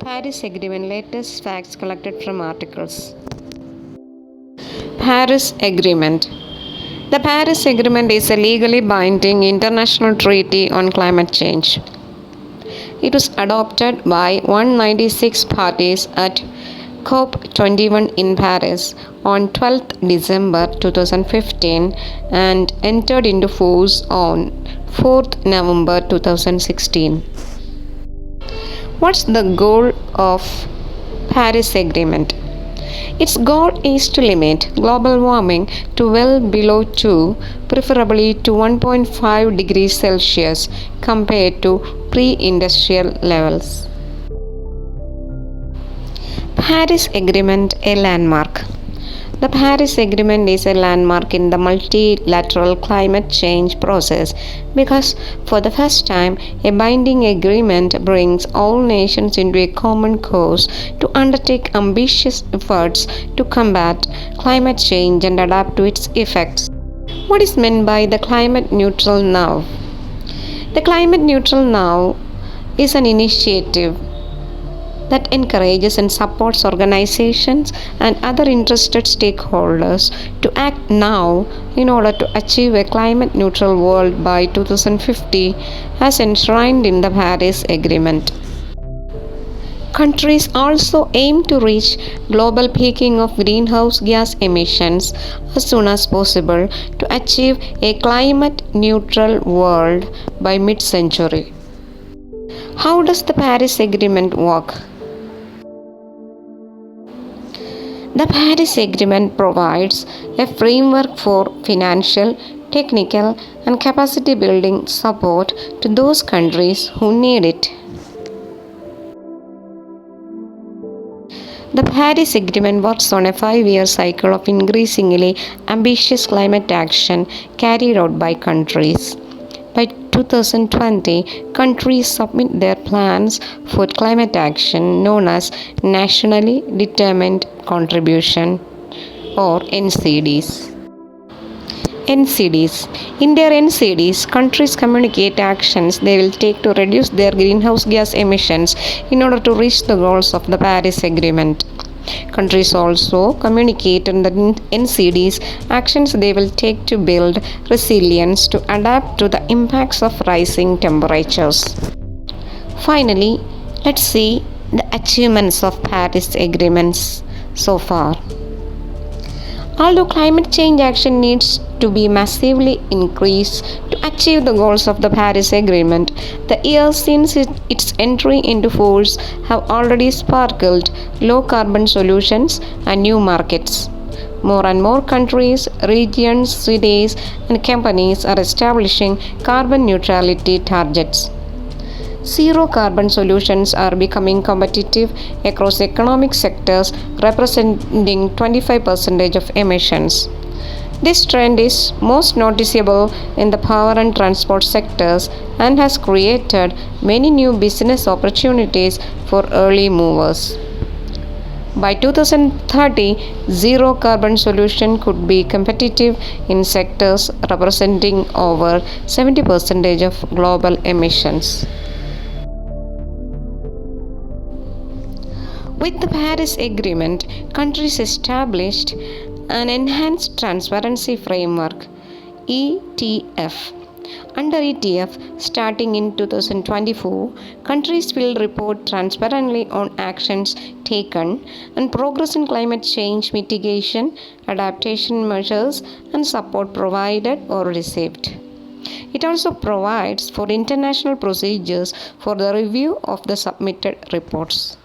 Paris Agreement latest facts collected from articles. Paris Agreement. The Paris Agreement is a legally binding international treaty on climate change. It was adopted by 196 parties at COP21 in Paris on 12th December 2015 and entered into force on 4th November 2016. What's the goal of Paris Agreement? Its goal is to limit global warming to well below 2, preferably to 1.5 degrees Celsius compared to pre-industrial levels. Paris Agreement, a landmark. The Paris Agreement is a landmark in the multilateral climate change process because for the first time a binding agreement brings all nations into a common cause to undertake ambitious efforts to combat climate change and adapt to its effects. What is meant by the climate neutral now? The climate neutral now is an initiative that encourages and supports organizations and other interested stakeholders to act now in order to achieve a climate neutral world by 2050 as enshrined in the Paris Agreement. Countries also aim to reach global peaking of greenhouse gas emissions as soon as possible to achieve a climate neutral world by mid-century. How does the Paris Agreement work? The Paris Agreement provides a framework for financial, technical, and capacity building support to those countries who need it. The Paris Agreement works on a 5-year cycle of increasingly ambitious climate action carried out by countries. By 2020, countries submit their plans for climate action known as Nationally Determined Contribution or NCDs. In their NCDs, countries communicate actions they will take to reduce their greenhouse gas emissions in order to reach the goals of the Paris Agreement. Countries also communicate in the NCDs actions they will take to build resilience to adapt to the impacts of rising temperatures. Finally, let's see the achievements of Paris Agreements so far. Although climate change action needs to be massively increased to achieve the goals of the Paris Agreement, the years since its entry into force have already sparkled low-carbon solutions and new markets. More and more countries, regions, cities, and companies are establishing carbon neutrality targets. Zero carbon solutions are becoming competitive across economic sectors representing 25% of emissions. This trend is most noticeable in the power and transport sectors and has created many new business opportunities for early movers. By 2030, zero carbon solution could be competitive in sectors representing over 70% of global emissions. With the Paris Agreement, countries established an Enhanced Transparency Framework (ETF). Under ETF, starting in 2024, countries will report transparently on actions taken and progress in climate change mitigation, adaptation measures, and support provided or received. It also provides for international procedures for the review of the submitted reports.